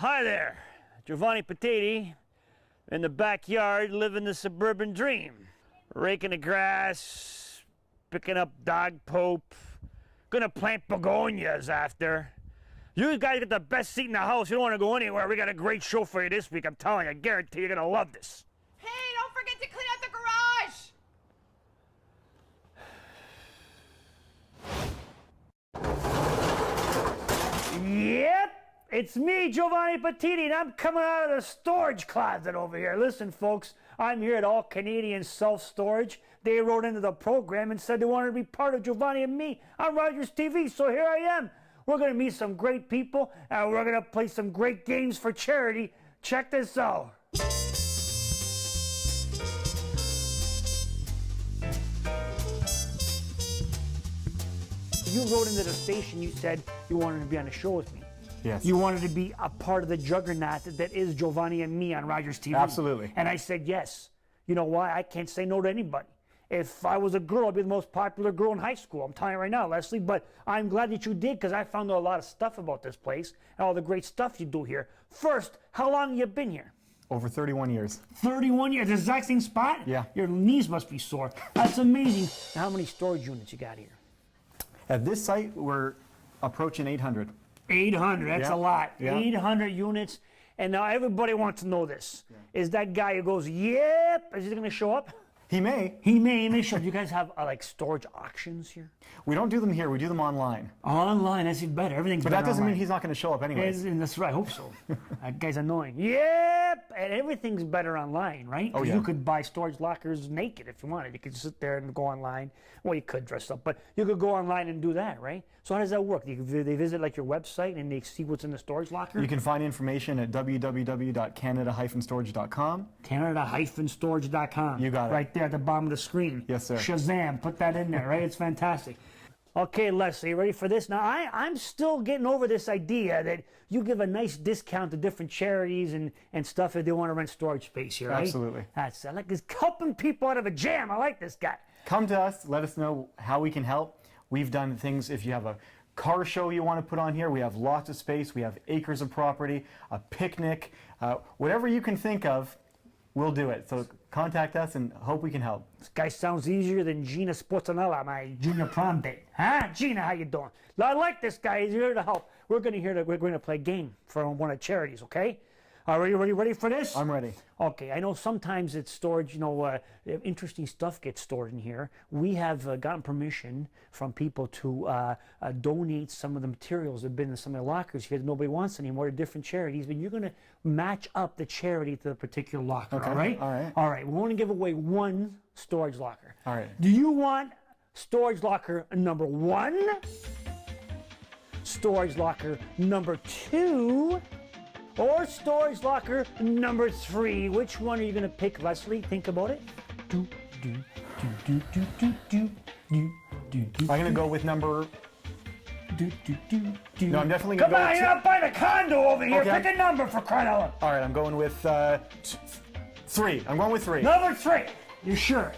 Hi there, Giovanni Patiti in the backyard living the suburban dream. Raking the grass, picking up dog poop, gonna plant begonias after. You guys get the best seat in the house. You don't want to go anywhere. We got a great show for you this week. I'm telling you, I guarantee you're gonna love this. Hey, don't forget to clean out the garage. Yep, it's me, Giovanni Patiti, and I'm coming out of the storage closet over here. Listen, folks, I'm here at All Canadian Self-Storage. They wrote into the program and said they wanted to be part of Giovanni and Me on Rogers TV, so here I am. We're going to meet some great people, and we're going to play some great games for charity. Check this out. You wrote into the station, you said you wanted to be on a show with me. Yes. You wanted to be a part of the juggernaut that is Giovanni and Me on Rogers TV. Absolutely. And I said yes. You know why? I can't say no to anybody. If I was a girl, I'd be the most popular girl in high school. I'm telling you right now, Leslie. But I'm glad that you did, because I found out a lot of stuff about this place and all the great stuff you do here. First, how long have you been here? Over 31 years. 31 years, the exact same spot? Yeah. Your knees must be sore. That's amazing. How many storage units you got here? At this site, we're approaching 800. 800, that's Yeah. a lot. Yeah. 800 units. And now everybody wants to know this. Yeah. Is that guy who goes, yep, is he going to show up? He may. He may show up. You guys have like storage auctions here? We don't do them here. We do them online. Online, that's even better. Everything's But better that doesn't online. mean he's not going to show up anyways. And that's right, I hope so. That guy's annoying. Yep, and everything's better online, right? Oh, 'Cause yeah. you could buy storage lockers naked if you wanted. You could sit there and go online. Well, you could dress up, but you could go online and do that, right? So how does that work? They visit like your website and they see what's in the storage locker? You can find information at www.canada-storage.com. Canada-storage.com. You got it. Right there at the bottom of the screen. Yes, sir. Shazam, put that in there, right? It's fantastic. Okay, Leslie, you ready for this? Now, I'm still getting over this idea that you give a nice discount to different charities and stuff if they want to rent storage space here, right? Absolutely. I like this, helping people out of a jam. I like this guy. Come to us. Let us know how we can help. We've done things. If you have a car show you want to put on here, we have lots of space. We have acres of property, a picnic, whatever you can think of, we'll do it. So contact us and hope we can help. This guy sounds easier than Gina Sportsanella, my junior prom date. Huh? Gina, how you doing? I like this guy. He's here to help. We're going to play a game for one of the charities, okay? Are you ready for this? I'm ready. Okay, I know sometimes it's storage, interesting stuff gets stored in here. We have gotten permission from people to donate some of the materials that have been in some of the lockers here that nobody wants anymore to different charities, but you're going to match up the charity to the particular locker, Okay. all right? All right. All right, we want to give away one storage locker. All right. Do you want storage locker number 1? Storage locker number 2? Or storage locker number 3? Which one are you going to pick, Leslie? Think about it. I'm going to go with number... No, I'm definitely going to go Come on, with you're up by the condo over here. Okay. Pick a number for crying out loud. All right, I'm going with 3. I'm going with 3. Number 3. You sure?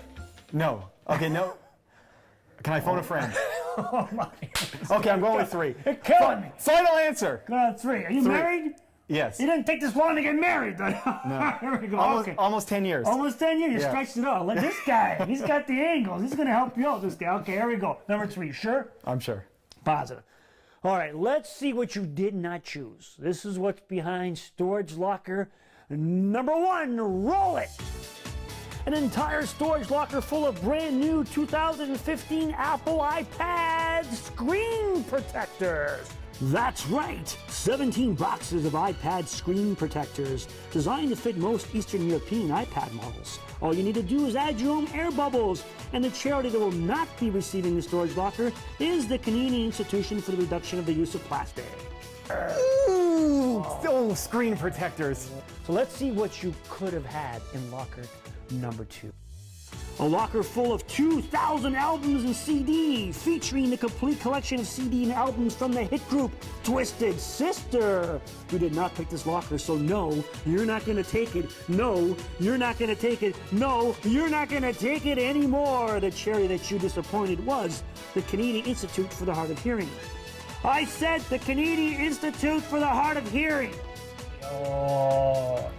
No. Okay, no. Can I phone a friend? Oh my. Okay, I'm going with 3. You're killing me. Final answer. Go on 3. Are you 3. married? Yes. You didn't take this long to get married, though. No. Here we go. Almost, Okay. almost 10 years. Almost 10 years. You Yeah. stretched it out. Let this guy. He's got the angles. He's going to help you out, this guy. Okay, here we go. Number 3. Sure? I'm sure. Positive. All right, let's see what you did not choose. This is what's behind storage locker number 1. Roll it. An entire storage locker full of brand new 2015 Apple iPad screen protectors. That's right, 17 boxes of iPad screen protectors designed to fit most Eastern European iPad models. All you need to do is add your own air bubbles, and the charity that will not be receiving the storage locker is the Canadian Institution for the Reduction of the Use of Plastic. Ooh, still screen protectors. So let's see what you could have had in locker number 2. A locker full of 2,000 albums and CDs, featuring the complete collection of CD and albums from the hit group Twisted Sister. You did not pick this locker, so no, you're not going to take it. No, you're not going to take it. No, you're not going to take it anymore. The charity that you disappointed was the Canadian Institute for the Hard of Hearing. I said the Canadian Institute for the Hard of Hearing. Oh,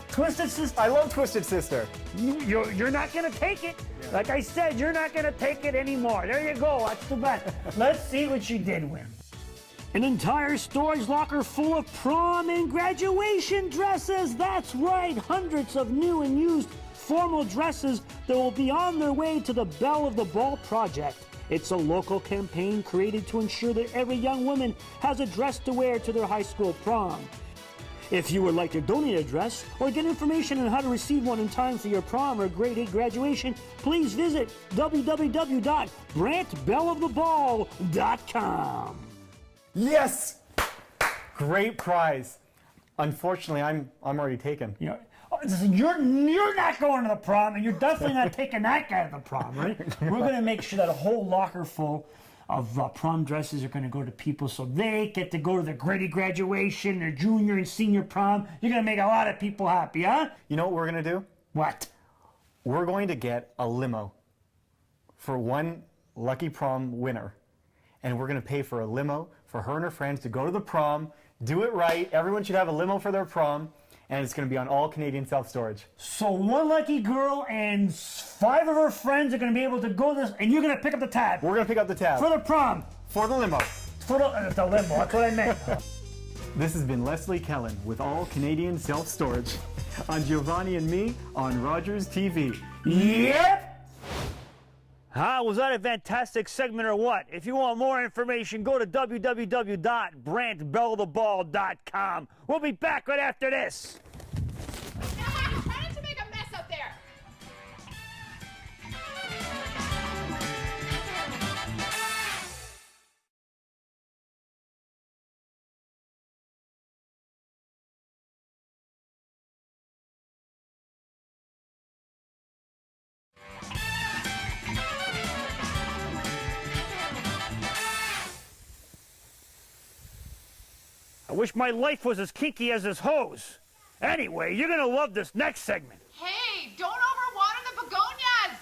Twisted Sister. I love Twisted Sister. You're not gonna take it. Like I said, you're not gonna take it anymore. There you go. That's too bad. Let's see what you did win. An entire storage locker full of prom and graduation dresses. That's right, hundreds of new and used formal dresses that will be on their way to the Belle of the Ball project. It's a local campaign created to ensure that every young woman has a dress to wear to their high school prom. If you would like to donate a dress or get information on how to receive one in time for your prom or grade 8 graduation, please visit www.brantbelleoftheball.com. Yes! Great prize. Unfortunately, I'm already taken. You're not going to the prom, and you're definitely not taking that guy to the prom, right? We're going to make sure that a whole locker full of prom dresses are going to go to people so they get to go to their grade graduation, their junior and senior prom. You're going to make a lot of people happy, huh? You know what we're going to do? What? We're going to get a limo for one lucky prom winner. And we're going to pay for a limo for her and her friends to go to the prom, do it right. Everyone should have a limo for their prom. And it's going to be on all Canadian self-storage. So one lucky girl and 5 of her friends are going to be able to go this, and you're going to pick up the tab. We're going to pick up the tab. For the prom. For the limo. For the limo, that's what I meant. This has been Leslie Kellen with All Canadian Self-Storage on Giovanni and Me on Rogers TV. Yep! Was that a fantastic segment or what? If you want more information, go to www.brantbelleoftheball.com. We'll be back right after this. Try not to make a mess out there. I wish my life was as kinky as this hose. Anyway, you're gonna love this next segment. Hey, don't overwater the begonias.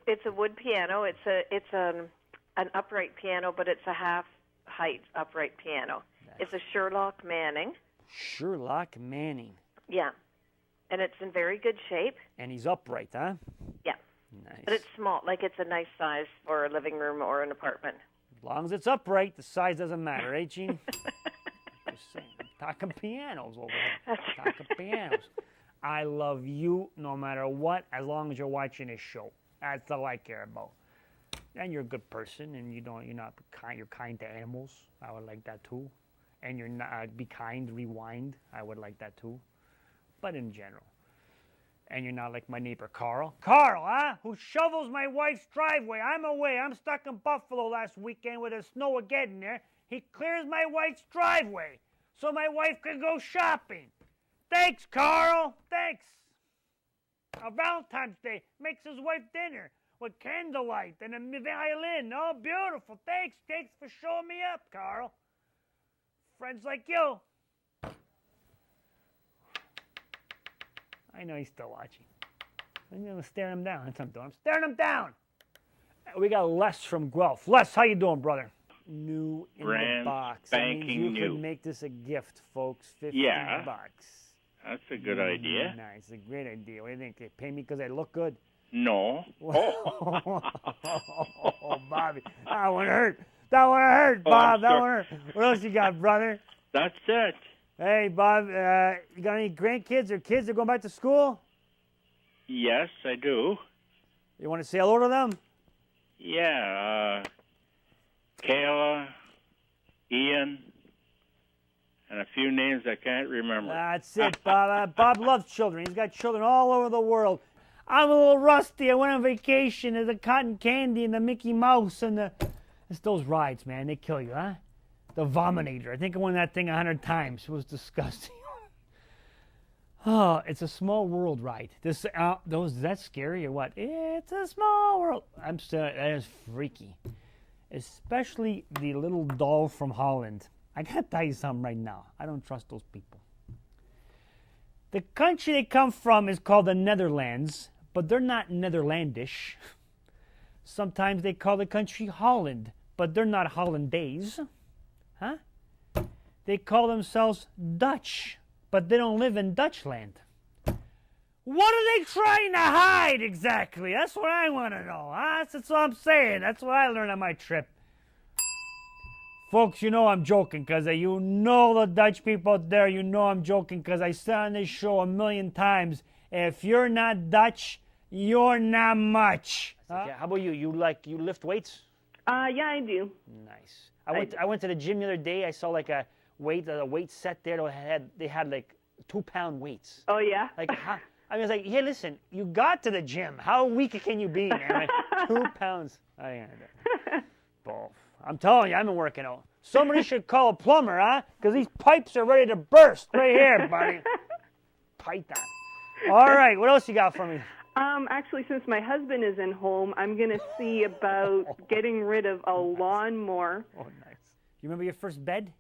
It's a wood piano. It's an upright piano, but it's a half height upright piano. Nice. It's a Sherlock Manning. Sherlock Manning. Yeah. And it's in very good shape. And he's upright, huh? Yeah. Nice. But it's small, like it's a nice size for a living room or an apartment. As long as it's upright, the size doesn't matter, eh, Gene? Just saying. I'm talking pianos over here. Talking pianos. I love you no matter what, as long as you're watching this show. That's all I care about. And you're a good person, and you're kind to animals. I would like that too. And you're not be kind, rewind. I would like that too. But in general. And you're not like my neighbor Carl. Carl, huh? Who shovels my wife's driveway. I'm away. I'm stuck in Buffalo last weekend with the snow getting there. He clears my wife's driveway so my wife can go shopping. Thanks, Carl. Thanks. Valentine's Day makes his wife dinner with candlelight and a violin. Oh, beautiful. Thanks. Thanks for showing me up, Carl. Friends like you. I know he's still watching. I'm going to stare him down. That's what I'm doing. I'm staring him down. We got Les from Guelph. Les, how you doing, brother? New in Brand the box. spanking you new. can make this a gift, folks. $15. Yeah. That's a good idea. Nice. A great idea. What do you think? They pay me because I look good? No. Oh, Bobby. That one hurt. That one hurt, Bob. That one hurt. What else you got, brother? That's it. Hey, Bob, you got any grandkids or kids that are going back to school? Yes, I do. You want to say hello to them? Yeah. Kayla, Ian, and a few names I can't remember. That's it, Bob. Bob loves children. He's got children all over the world. I'm a little rusty. I went on vacation. There's the cotton candy and the Mickey Mouse and it's those rides, man. They kill you, huh? The Vominator. I think I won that thing 100 times. It was disgusting. Oh, it's a small world ride. Is that scary or what? It's a small world. That is freaky. Especially the little doll from Holland. I gotta tell you something right now. I don't trust those people. The country they come from is called the Netherlands, but they're not Netherlandish. Sometimes they call the country Holland, but they're not Hollandaise. Huh? They call themselves Dutch, but they don't live in Dutchland. What are they trying to hide exactly? That's what I want to know. Huh? That's what I'm saying. That's what I learned on my trip. Folks, you know I'm joking because you know the Dutch people out there, you know I'm joking because I said on this show a million times, if you're not Dutch, you're not much. Yeah, how about you? You lift weights? Yeah, I do. Nice. I went to the gym the other day. I saw like a weight set there. They had like 2-pound weights. Oh, yeah? Like, I was like, hey, listen, you got to the gym. How weak can you be, man? Like, 2 pounds. I'm telling you, I've been working out. Somebody should call a plumber, huh? Because these pipes are ready to burst right here, buddy. Python. All right, what else you got for me? Actually, since my husband isn't home, I'm going to see about getting rid of a lawnmower. Oh, nice. You remember your first bed?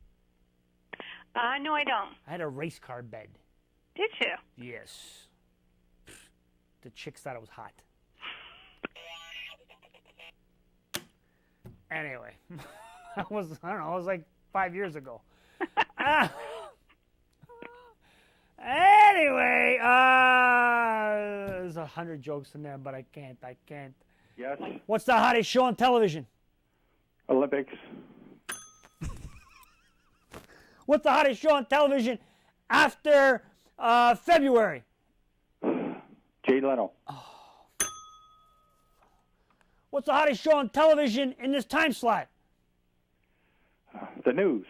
No, I don't. I had a race car bed. Did you? Yes. The chicks thought it was hot. Anyway, I don't know, it was like 5 years ago. Anyway, there's 100 jokes in there, but I can't. Yes. What's the hottest show on television? Olympics. What's the hottest show on television after February? Jay Leno. What's the hottest show on television in this time slot? The news.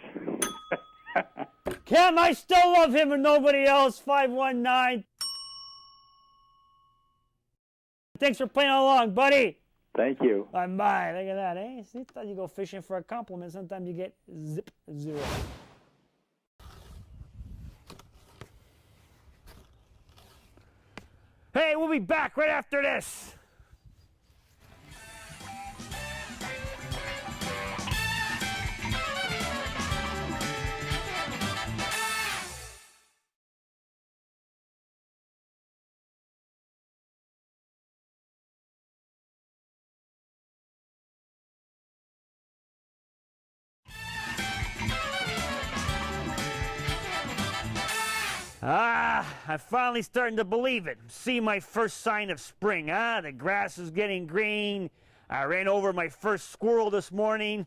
Kim, I still love him and nobody else. 519. Thanks for playing along, buddy. Thank you. Bye. Look at that, eh? Sometimes you go fishing for a compliment. Sometimes you get 0. Hey, we'll be back right after this. I'm finally starting to believe it. See my first sign of spring, huh? The grass is getting green. I ran over my first squirrel this morning.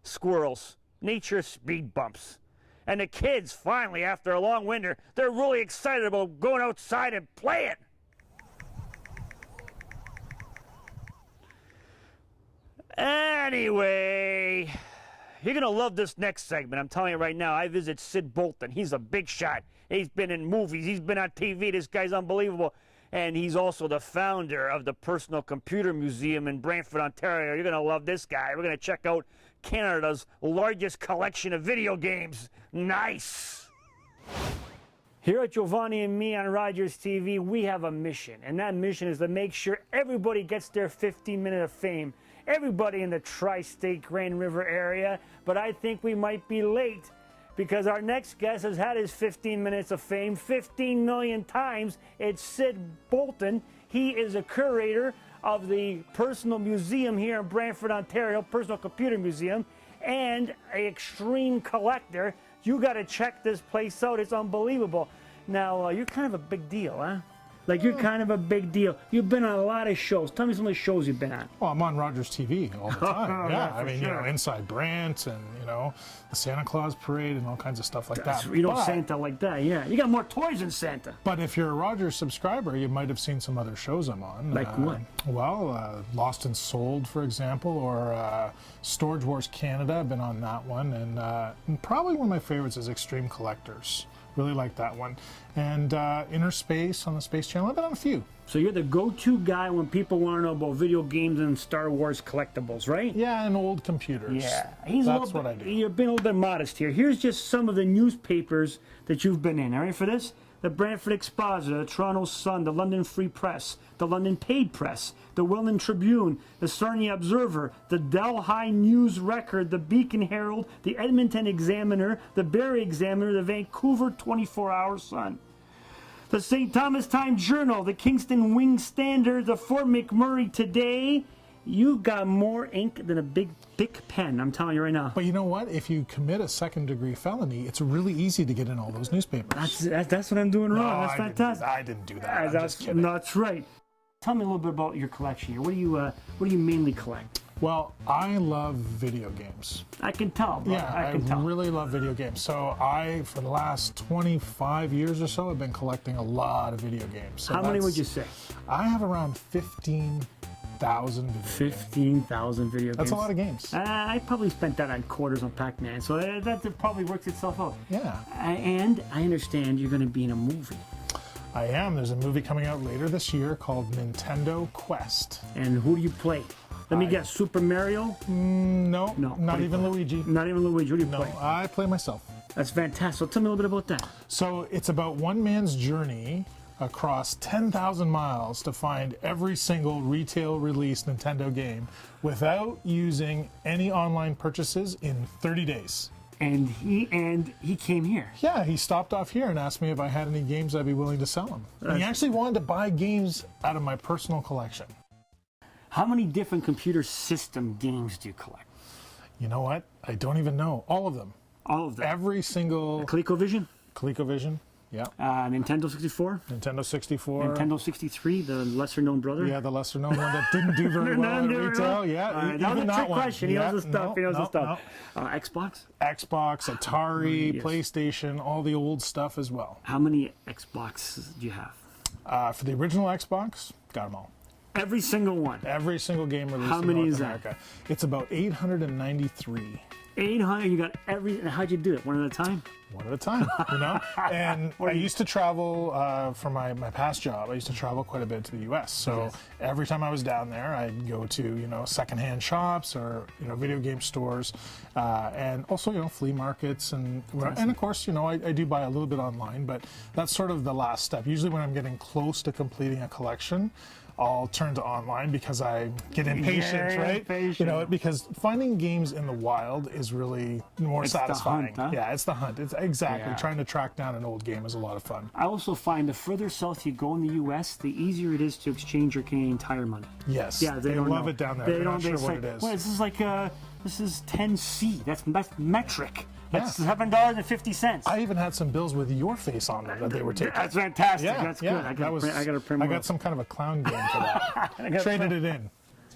Squirrels. Nature speed bumps. And the kids, finally, after a long winter, they're really excited about going outside and playing. Anyway, you're going to love this next segment. I'm telling you right now, I visit Sid Bolton. He's a big shot. He's been in movies. He's been on TV. This guy's unbelievable. And he's also the founder of the Personal Computer Museum in Brantford, Ontario. You're going to love this guy. We're going to check out Canada's largest collection of video games. Nice. Here at Giovanni and Me on Rogers TV, we have a mission. And that mission is to make sure everybody gets their 15-minute of fame. Everybody in the tri-state Grand River area. But I think we might be late because our next guest has had his 15 minutes of fame 15 million times. It's Sid Bolton. He is a curator of the Personal Museum here in Brantford, Ontario, Personal Computer Museum, and an extreme collector. You got to check this place out. It's unbelievable. Now, you're kind of a big deal, huh? Like, you're kind of a big deal. You've been on a lot of shows. Tell me some of the shows you've been on. Well, I'm on Rogers TV all the time. Yeah, I mean, sure. you know, Inside Brant and, you know, the Santa Claus Parade and all kinds of stuff like that. You know Santa like that, yeah. You got more toys than Santa. But if you're a Rogers subscriber, you might have seen some other shows I'm on. Like what? Well, Lost and Sold, for example, or Storage Wars Canada. I've been on that one. And probably one of my favorites is Extreme Collectors. Really like that one. And Inner Space on the Space Channel. I've been on a few. So you're the go-to guy when people want to know about video games and Star Wars collectibles, right? Yeah, and old computers. Yeah. That's what I do. You've been a little bit modest here. Here's just some of the newspapers that you've been in. All right, for this? The Brantford Expositor, the Toronto Sun, the London Free Press, the London Paid Press, the Welland Tribune, the Sarnia Observer, the Delhi News Record, the Beacon Herald, the Edmonton Examiner, the Barrie Examiner, the Vancouver 24-Hour Sun. the St. Thomas Times-Journal, the Kingston Wing Standard, the Fort McMurray Today. You got more ink than a big Bic pen, I'm telling you right now. But you know what? If you commit a second-degree felony, it's really easy to get in all those newspapers. That's what I'm doing wrong. That's fantastic. I didn't do that. I'm just kidding. That's right. Tell me a little bit about your collection here. What do you mainly collect? Well, I love video games. I can tell, bro. Yeah, I can tell. really love video games. So for the last 25 years or so, I've been collecting a lot of video games. So How many would you say? I have around 15,000 video games. 15,000 video games. That's a lot of games. I probably spent that on quarters on Pac-Man, so that probably works itself out. Yeah. And I understand you're going to be in a movie. I am. There's a movie coming out later this year called Nintendo Quest. And who do you play? Let me guess, Super Mario? No, not even Luigi. Not even Luigi. Who do you play? No, I play myself. That's fantastic. So tell me a little bit about that. So it's about one man's journey across 10,000 miles to find every single retail released Nintendo game without using any online purchases in 30 days. And he came here. Yeah, he stopped off here and asked me if I had any games I'd be willing to sell him. And he actually wanted to buy games out of my personal collection. How many different computer system games do you collect? You know what? I don't even know. All of them. All of them? Every single... ColecoVision? ColecoVision, yeah. Nintendo 64? Nintendo 64. Nintendo 63, the lesser-known brother? Yeah, the lesser-known one that didn't do very well in retail. Yeah, that was even a trick one. question. He knows the stuff. No. Xbox? Xbox, Atari, Yes. PlayStation, all the old stuff as well. How many Xboxes do you have? For the original Xbox, got them all. Every single one? Every single game released How in many North is America. that? It's about 893. 800, you got every, how'd you do it? One at a time? One at a time, you know? And I used to travel for my past job. I used to travel quite a bit to the U.S. So every time I was down there, I'd go to, secondhand shops or, video game stores and also, flea markets. And of course, I do buy a little bit online, but that's sort of the last step. Usually when I'm getting close to completing a collection, I'll turn to online because I get impatient, right? Impatient. Because finding games in the wild is really more satisfying. The hunt, huh? Yeah, it's the hunt. It's exactly trying to track down an old game is a lot of fun. I also find the further south you go in the U.S., the easier it is to exchange your Canadian Tire money. Yes. Yeah, they don't love know. it down there. They They're don't. not sure They what say, it is. Well, this is 10C. That's metric. That's Yeah. $7.50. I even had some bills with your face on them that they were taking. That's fantastic. Yeah, That's yeah, good. I got to print I more. got some kind of a clown game for that. Traded it in.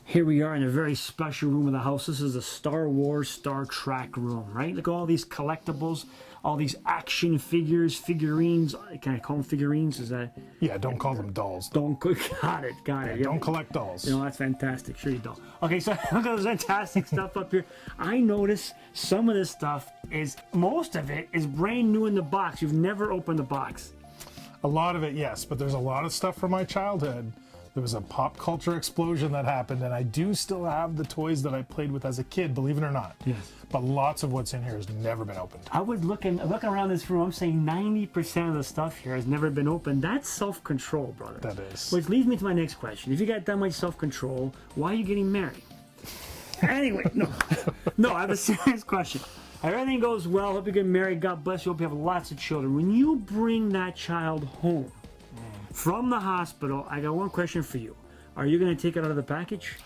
Here we are in a very special room of the house. This is the Star Wars, Star Trek room, right? Look at all these collectibles, all these action figures, figurines. Can I call them figurines? Is that? Yeah, don't call them dolls. Got it. Yeah, don't collect dolls. That's fantastic. Sure you don't. Okay, so look at this fantastic stuff up here. I notice some of this stuff most of it is brand new in the box. You've never opened the box. A lot of it, yes, but there's a lot of stuff from my childhood. There was a pop culture explosion that happened, and I do still have the toys that I played with as a kid, believe it or not. Yes. But lots of what's in here has never been opened. I was looking around this room. I'm saying 90% of the stuff here has never been opened. That's self-control, brother. That is. Which leads me to my next question. If you got that much self-control, why are you getting married? Anyway, no, I have a serious question. Everything goes well. Hope you get married. God bless you. Hope you have lots of children. When you bring that child home from the hospital, I got one question for you. Are you going to take it out of the package?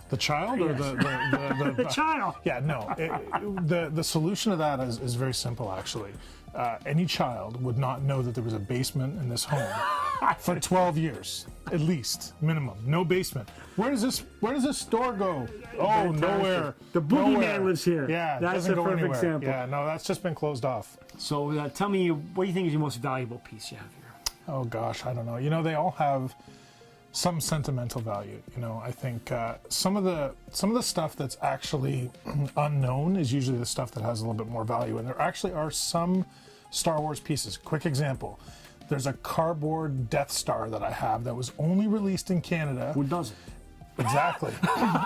The child or the The child. Yeah, no. The solution to that is very simple, actually. Any child would not know that there was a basement in this home for 12 years, at least, minimum. No basement. Where does this store go? Oh, Fantastic. Nowhere. The boogeyman Nowhere. lives here. Yeah, That's doesn't a go perfect anywhere. example. Yeah, no, that's just been closed off. So tell me, what do you think is your most valuable piece you have here? Oh gosh, I don't know. They all have some sentimental value. I think some of the stuff that's actually unknown is usually the stuff that has a little bit more value. And there actually are some Star Wars pieces. Quick example: there's a cardboard Death Star that I have that was only released in Canada. Who doesn't? Exactly.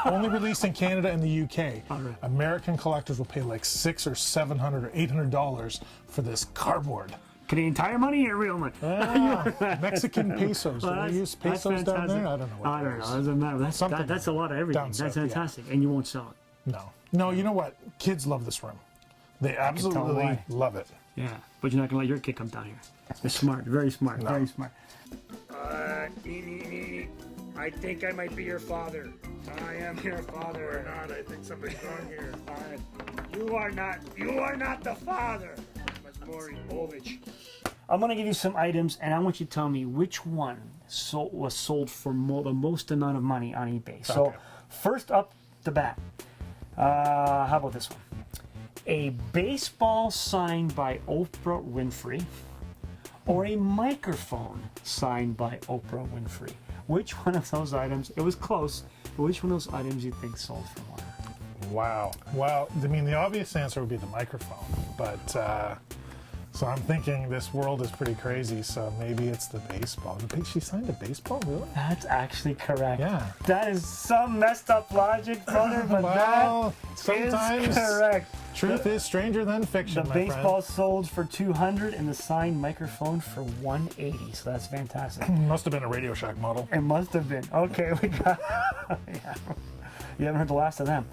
Only released in Canada and the UK. Right. American collectors will pay like $600 or $700 or $800 for this cardboard. Canadian Tire money or real money? Mexican pesos. Do they use pesos down there? I don't know. I don't know. It doesn't matter. That's a lot of everything. Down That's south, fantastic. And you won't sell it. No. You know what? Kids love this room. They absolutely why. love it. Yeah, but you're not gonna let your kid come down here. They're smart, very smart, very smart. I think I might be your father. I am your father. Or not, I think somebody's wrong here. You are not the father. Masmoriovich. I'm gonna give you some items, and I want you to tell me which one was sold for the most amount of money on eBay. So, Okay. first up the bat, how about this one? A baseball signed by Oprah Winfrey, or a microphone signed by Oprah Winfrey. Which one of those items? It was close, but which one of those items you think sold for more? Wow. Well, I mean, the obvious answer would be the microphone, but so I'm thinking this world is pretty crazy, so maybe it's the baseball. She signed a baseball, really? That's actually correct. Yeah. That is some messed up logic, brother, but Well, that sometimes is correct. Truth is stranger than fiction, The my baseball sold for $200 and the signed microphone for $180. So that's fantastic. friend. Must have been a Radio Shack model. It must have been. Okay, we got. Yeah. You haven't heard the last of them.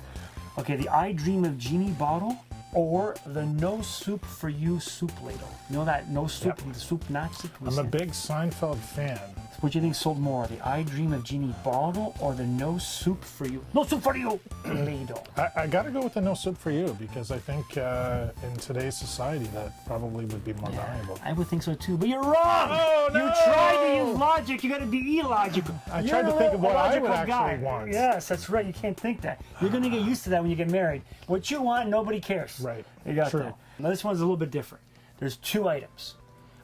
Okay, the I Dream of Jeannie bottle or the No Soup for You soup ladle. You know that no soup, the soup Nazi? I'm a big Seinfeld fan. What do you think sold more, the I Dream of Jeannie bottle or the No Soup for You ladle? I got to go with the No Soup for You because I think in today's society that probably would be more valuable. I would think so too, but you're wrong! Oh, no! You tried to use logic, you gotta be illogical. I tried to think of what I would actually guy. want. Yes, that's right, you can't think that. You're gonna get used to that when you get married. What you want, nobody cares. Right. You got True. that. Now this one's a little bit different. There's two items.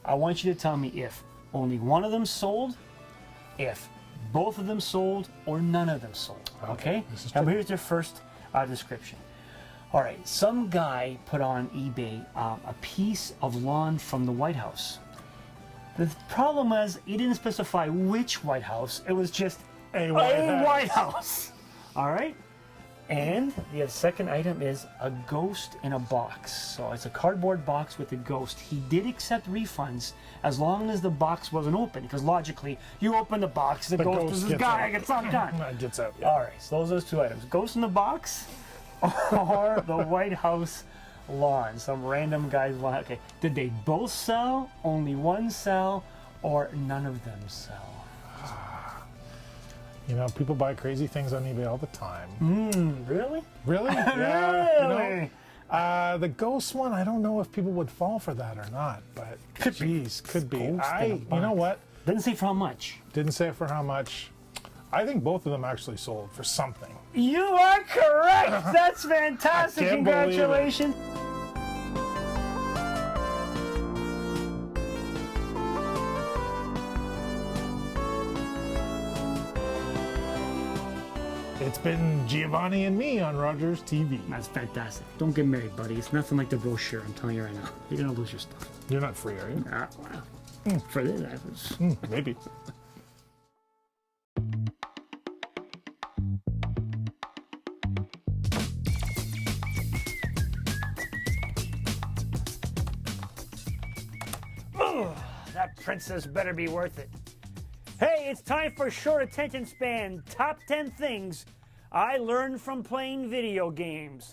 I want you to tell me if only one of them sold, if both of them sold, or none of them sold. Okay? This is Now true. here's the first description. All right, some guy put on eBay a piece of lawn from the White House. The problem was he didn't specify which White House. It was just A White House. All right? And the second item is a ghost in a box. So it's a cardboard box with a ghost. He did accept refunds as long as the box wasn't open, because logically, you open the box, the ghost is this gets guy, out. gets all done. It gets out. Yeah. All right, so those are those two items. Ghost in the box or the White House lawn. Some random guy's lawn. Okay, did they both sell, only one sell, or none of them sell? You know, people buy crazy things on eBay all the time. Really? Really? Yeah. Really? The ghost one, I don't know if people would fall for that or not, but Could be. could be. Ghost in a You know box. what? Didn't say for how much. Didn't say for how much. I think both of them actually sold for something. You are correct. That's fantastic. I can't believe it. Congratulations. It's been Giovanni and Me on Rogers TV. That's fantastic. Don't get married, buddy. It's nothing like the brochure. I'm telling you right now. You're gonna lose your stuff. You're not free, are you? Wow. For this, I was. Maybe. That princess better be worth it. Hey, it's time for short attention span. Top 10 things I learned from playing video games.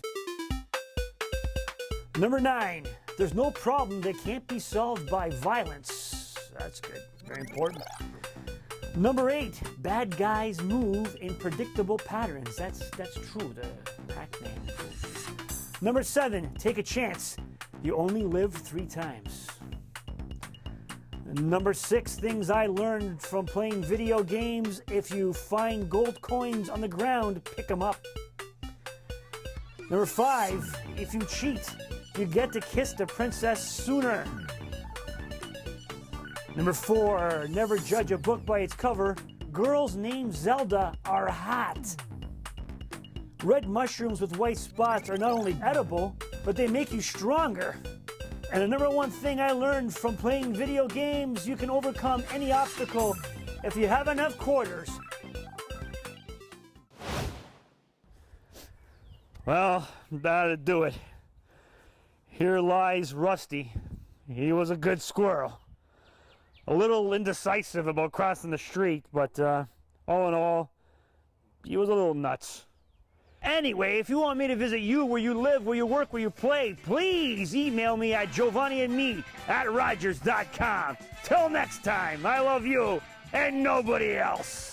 Number 9. There's no problem that can't be solved by violence. That's good. Very important. Number 8. Bad guys move in predictable patterns. That's true. The Pac-Man. Number 7. Take a chance. You only live 3 times. Number 6, things I learned from playing video games. If you find gold coins on the ground, pick them up. Number 5, if you cheat, you get to kiss the princess sooner. Number 4, never judge a book by its cover. Girls named Zelda are hot. Red mushrooms with white spots are not only edible, but they make you stronger. And the number 1 thing I learned from playing video games, you can overcome any obstacle if you have enough quarters. Well, that'll do it. Here lies Rusty. He was a good squirrel. A little indecisive about crossing the street, but all in all, he was a little nuts. Anyway, if you want me to visit you where you live, where you work, where you play, please email me at giovanniandme@rogers.com. Till next time, I love you and nobody else.